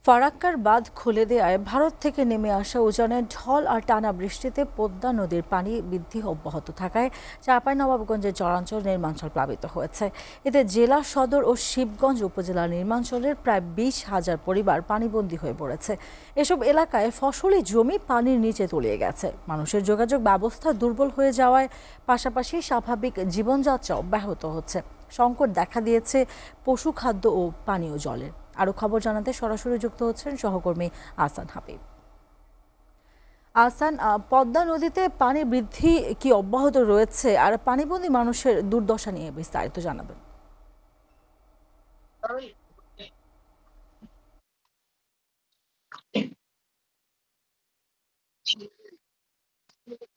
ফারাক্কার বাঁধ খুলে দেওয়ায় ভারত থেকে নেমে আসা উজানের ঢল আর টানা বৃষ্টিতে পদ্মা নদীর পানি বৃদ্ধি অব্যাহত থাকায় চাঁপাইনবাবগঞ্জের চরাঞ্চল নির্মাঞ্চল প্লাবিত হয়েছে। এতে জেলা সদর ও শিবগঞ্জ উপজেলার নির্মাঞ্চলের প্রায় 20,000 পরিবার পানিবন্দী হয়ে পড়েছে। এসব এলাকায় ফসলি জমি পানির নিচে তলিয়ে গেছে। মানুষের যোগাযোগ ব্যবস্থা দুর্বল হয়ে যাওয়ায় পাশাপাশি স্বাভাবিক জীবনযাত্রাও ব্যাহত হচ্ছে। সংকট দেখা দিয়েছে পশু খাদ্য ও পানীয় জলের। আরো খবর জানাতে সরাসরি যুক্ত হচ্ছেন সহকর্মী আহসান হাবিব। আহসান, পদ্মা নদীতে পানি বৃদ্ধি কি অব্যাহত রয়েছে, আর পানিবন্দী মানুষের দুর্দশা নিয়ে বিস্তারিত জানাবেন।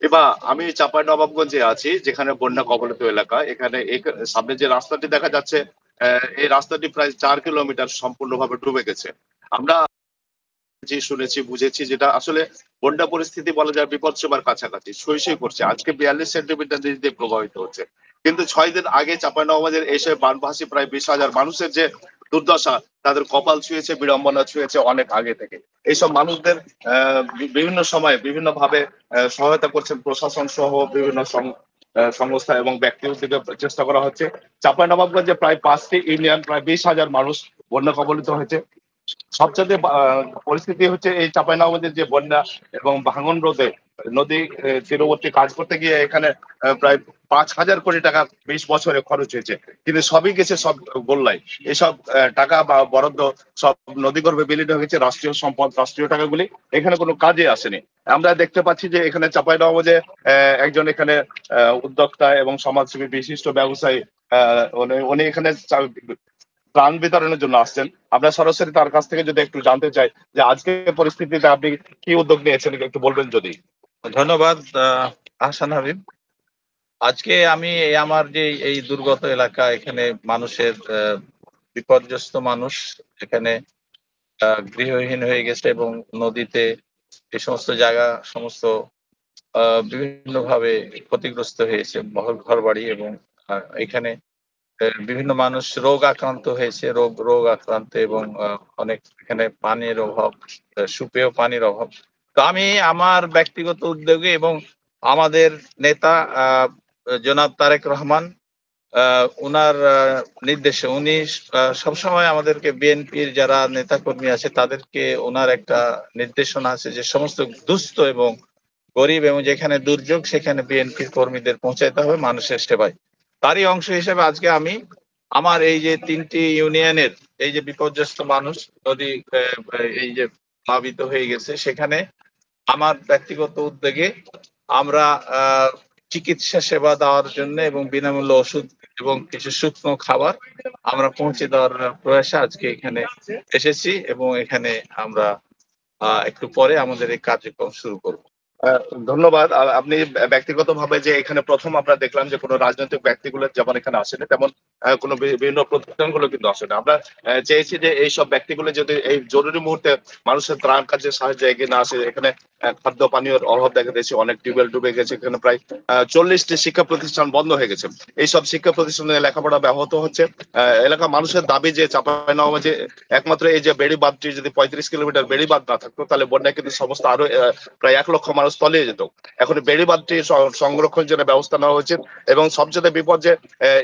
এবার আমি চাঁপাইনবাবগঞ্জে আছি, যেখানে বন্যা কবলিত এলাকা। এখানে সামনে যে রাস্তাটি দেখা যাচ্ছে, এই রাস্তাটি প্রায় 4 কিলোমিটার সম্পূর্ণভাবে ডুবে গেছে। আমরা যে শুনেছি বুঝেছি, যেটা আসলে বন্যা পরিস্থিতি বলা যায় বিপদসীমার কাছাকাছি সই করছে। আজকে 42 সেন্টিমিটার নিচ দিয়ে প্রভাবিত হচ্ছে। কিন্তু 6 দিন আগে চাঁপাইনবাবগঞ্জের এসে বানভাসী প্রায় 20,000 মানুষের যে দুর্দশা, তাদের কপাল ছুঁয়েছে, বিড়ম্বনা ছুঁয়েছে অনেক আগে থেকে। এইসব মানুষদের বিভিন্ন সময় বিভিন্ন ভাবে সহায়তা করছেন প্রশাসন সহ বিভিন্ন সংস্থা এবং ব্যক্তি উদ্যোগে চেষ্টা করা হচ্ছে। চাঁপাইনবাবগঞ্জে প্রায় 5টি ইউনিয়ন, প্রায় 20,000 মানুষ বন্যা কবলিত হয়েছে। সবচেয়ে পরিস্থিতি হচ্ছে এই চাঁপাইনবাবগঞ্জের যে বন্যা এবং ভাঙন রোধে নদী তীরবর্তী কাজ করতে গিয়ে এখানে প্রায় 5,000 কোটি টাকা 20 বছরে খরচ হয়েছে, কিন্তু সবই গেছে সব গোল্লায়। এসব টাকা বা বরাদ্দ সব নদীগর্ভে বিলীন হয়ে গেছে। রাষ্ট্রীয় সম্পদ, রাষ্ট্রীয় টাকাগুলি এখানে কোনো কাজে আসেনি। আমরা দেখতে পাচ্ছি যে এখানে চাঁপাইনবাবগঞ্জে একজন এখানে উদ্যোক্তা এবং সমাজসেবী বিশিষ্ট ব্যবসায়ী, উনি এখানে ত্রাণ বিতরণের জন্য আসছেন। আমরা সরাসরি তার কাছ থেকে যদি একটু জানতে চাই যে আজকে পরিস্থিতিতে আপনি কি উদ্যোগ নিয়েছেন, একটু বলবেন যদি। ধন্যবাদ আহসান হাবিব। আজকে আমি আমার যে এই দুর্গত এলাকা, এখানে মানুষের বিপর্যস্ত মানুষ এখানে গৃহহীন হয়ে গেছে এবং নদীতে এই সমস্ত জায়গা সমস্ত বিভিন্ন ভাবে ক্ষতিগ্রস্ত হয়েছে, ঘর বাড়ি, এবং এখানে বিভিন্ন মানুষ রোগ আক্রান্ত হয়েছে, রোগ আক্রান্ত, এবং অনেক এখানে পানির অভাব, সুপেয় পানির অভাব। তো আমি আমার ব্যক্তিগত উদ্যোগে এবং আমাদের নেতা জনাব তারেক রহমান, উনার নির্দেশে উনি সবসময় আমাদেরকে, বিএনপির যারা নেতাকর্মী আছে তাদেরকে ওনার একটা নির্দেশনা আছে যে সমস্ত দুস্থ এবং গরিব এবং যেখানে দুর্যোগ সেখানে বিএনপির কর্মীদের পৌঁছাইতে হবে মানুষের সেবায়। তারই অংশ হিসেবে আজকে আমি আমার এই যে 3টি ইউনিয়নের এই যে বিপর্যস্ত মানুষ নদী এই যে প্লাবিত হয়ে গেছে, সেখানে আমার ব্যক্তিগত উদ্যোগে আমরা চিকিৎসা সেবা দেওয়ার জন্য এবং বিনামূল্য ওষুধ এবং কিছু শুকনো খাবার আমরা পৌঁছে দেওয়ার প্রয়াসে আজকে এখানে এসেছি, এবং এখানে আমরা একটু পরে আমাদের এই কার্যক্রম শুরু করব। ধন্যবাদ। আপনি ব্যক্তিগতভাবে যে এখানে প্রথম আমরা দেখলাম যে কোনো রাজনৈতিক ব্যক্তিগুলো যেমন এখানে আসেনি, তেমন কোনো বিভিন্ন প্রতিষ্ঠানগুলো কিন্তু আসেনি। আমরা চেয়েছি যে এইসব ব্যক্তিগুলো যদি এই জরুরি মুহূর্তে মানুষের ত্রাণ কাজে সাহায্যে এগিয়ে না আসে। এখানে খাদ্য পানীয়র অভাব দেখা দিয়েছে, অনেক টিউবওয়েল ডুবে গেছে, এখানে প্রায় 40টি শিক্ষা প্রতিষ্ঠান বন্ধ হয়ে গেছে। এইসব শিক্ষা প্রতিষ্ঠানে লেখাপড়া ব্যাহত হচ্ছে। এলাকা মানুষের দাবি যে চাঁপাইনবাবগঞ্জে একমাত্র এই যে বেড়ি বাঁধটি যদি 35 কিলোমিটার বেড়ি বাঁধ না থাকতো, তাহলে বন্যায় কিন্তু সমস্ত আরো প্রায় 1 লক্ষ মানুষ তলিয়ে যেত। এখন বেড়ি বাঁধটি সংরক্ষণের জন্য ব্যবস্থা নেওয়া হয়েছে, এবং সবচেয়ে বিপদ যে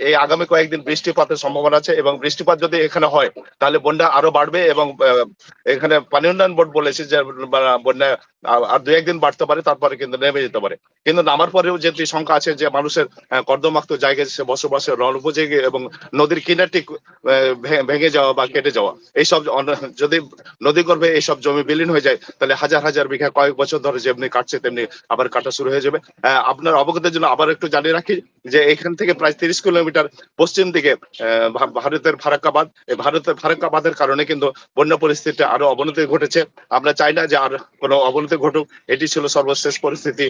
এই আগামী কয়েকদিন বৃষ্টিপাতের সম্ভাবনা আছে, এবং বৃষ্টিপাত যদি এখানে হয় তাহলে বন্যা আরো বাড়বে। এবং এখানে পানি উন্নয়ন বোর্ড বলেছে যে বন্যা আর 2-1 দিন বাড়তে পারে, তারপরে কিন্তু নেমে যেতে পারে। কিন্তু নামার পরেও যে শঙ্কা আছে যে মানুষের কর্দমাক্ত জায়গায় বসবাসের রল উপযোগী এবং নদীর কিনারটি ভেঙে যাওয়া বা কেটে যাওয়া, এইসব যদি নদী গর্ভে এইসব জমি বিলীন হয়ে যায় তাহলে হাজার হাজার বিঘা কয়েক বছর ধরে যেমনি কাটছে তেমনি আবার কাটা শুরু হয়ে যাবে। আপনার অবগতির জন্য আবার একটু জানিয়ে রাখি যে এখান থেকে প্রায় 30 কিলোমিটার পশ্চিম দিকে ভারতের ফারাক্কাবাদ, এই ভারতের ফারাক্কাবাদের কারণে কিন্তু বন্যা পরিস্থিতি আরো অবনতি ঘটেছে। আমরা চাই না যে আর কোনো অবনতি ঘটুক। এটি ছিল সর্বশেষ পরিস্থিতি।